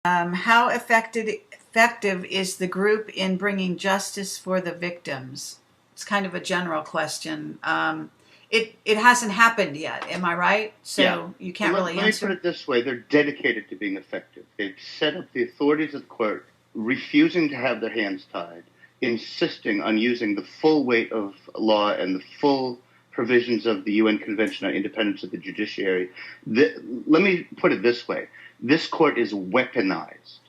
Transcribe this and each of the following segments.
How effective is the group in bringing justice for the victims? It's kind of a general question. It hasn't happened yet. Am I right? Yeah. So you Well, can't really let me put answer. it this way. They're dedicated to being effective. They've set up the authorities of the court refusing to have their hands tied, insisting on using the full weight of law and the full provisions of the UN Convention on Independence of the Judiciary. Let me put it this way. This court is weaponized.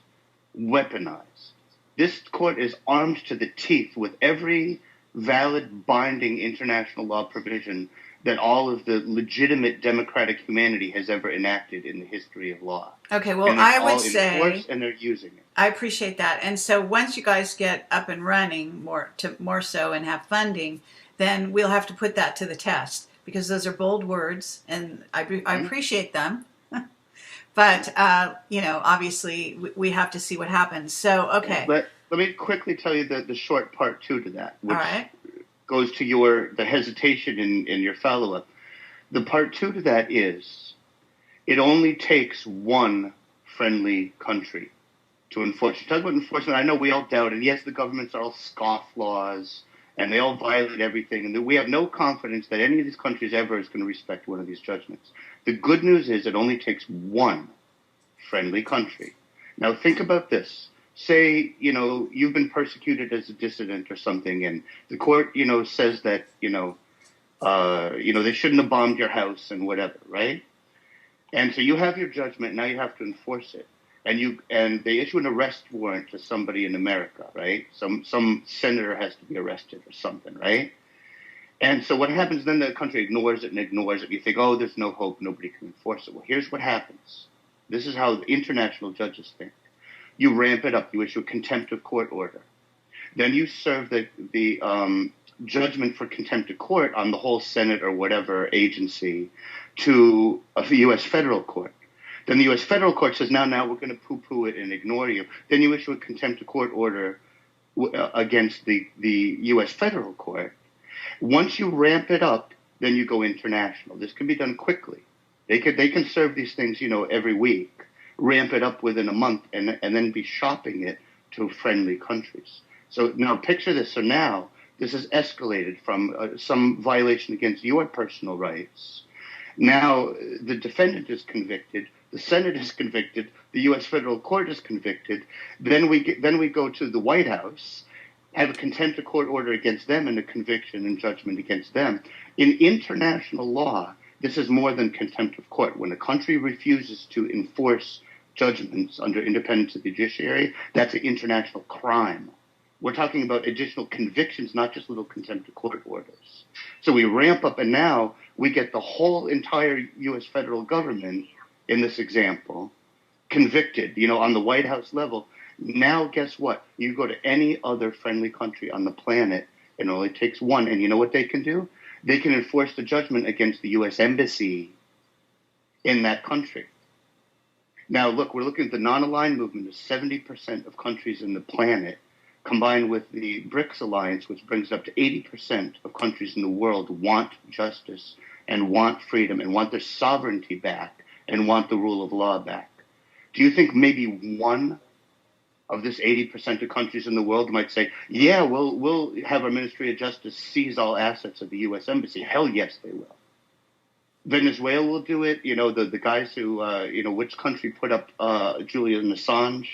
Weaponized. This court is armed to the teeth with every valid, binding international law provision that all of the legitimate democratic humanity has ever enacted in the history of law. Okay, well, And it's I would all in force, say and they're using it. I appreciate that. And so once you guys get up and running more so and have funding, then we'll have to put that to the test because those are bold words and I Mm-hmm. appreciate them. But obviously we have to see what happens. So Yeah, okay, let me quickly tell you the short part two to that, all which right. goes to the hesitation in your follow-up. The part two to that is it only takes one friendly country to enforce. You talk about enforcement. I know we all doubt it. Yes, the governments are all scofflaws and they all violate everything. And we have no confidence that any of these countries ever is going to respect one of these judgments. The good news is it only takes one friendly country. Now think about this. Say, you've been persecuted as a dissident or something, and the court, says that, they shouldn't have bombed your house and whatever, right? And so you have your judgment. Now you have to enforce it, and they issue an arrest warrant to somebody in America, right? Some senator has to be arrested or something, right? And so what happens then? The country ignores it and ignores it. You think, oh, there's no hope. Nobody can enforce it. Well, here's what happens. This is how the international judges think. You ramp it up. You issue a contempt of court order. Then you serve the judgment for contempt of court on the whole Senate or whatever agency to a U.S. federal court. Then the U.S. federal court says, now we're going to poo-poo it and ignore you. Then you issue a contempt of court order against the U.S. federal court. Once you ramp it up, then you go international. This can be done quickly. They can serve these things, every week, ramp it up within a month, and then be shopping it to friendly countries. So now picture this. So now this has escalated from some violation against your personal rights. Now the defendant is convicted, the Senate is convicted, the U.S. federal court is convicted. Then we go to the White House, have a contempt of court order against them and a conviction and judgment against them. In international law, this is more than contempt of court. When a country refuses to enforce judgments under independence of the judiciary, that's an international crime. We're talking about additional convictions, not just little contempt of court orders. So we ramp up, and now we get the whole entire U.S. federal government, in this example, convicted, on the White House level. Now, guess what? You go to any other friendly country on the planet, and it only takes one. And you know what they can do? They can enforce the judgment against the U.S. embassy in that country. Now, look, we're looking at the non-aligned movement of 70% of countries in the planet, combined with the BRICS alliance, which brings it up to 80% of countries in the world want justice and want freedom and want their sovereignty back and want the rule of law back. Do you think maybe one of this 80% of countries in the world might say, yeah, we'll have our Ministry of Justice seize all assets of the U.S. Embassy? Hell yes, they will. Venezuela will do it. The guys who, which country put up Julian Assange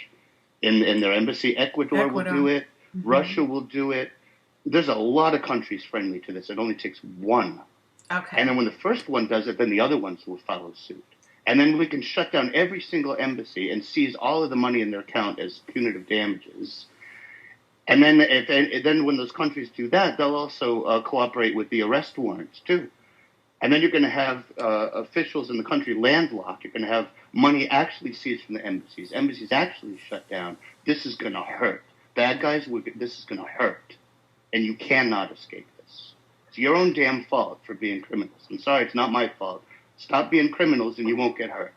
in their embassy? Ecuador will do it. Mm-hmm. Russia will do it. There's a lot of countries friendly to this. It only takes one. Okay. And then when the first one does it, then the other ones will follow suit. And then we can shut down every single embassy and seize all of the money in their account as punitive damages. And then then when those countries do that, they'll also cooperate with the arrest warrants too. And then you're going to have officials in the country landlocked. You're going to have money actually seized from the embassies. Embassies actually shut down. This is going to hurt. Bad guys, this is going to hurt. And you cannot escape this. It's your own damn fault for being criminals. I'm sorry, it's not my fault. Stop being criminals and you won't get hurt.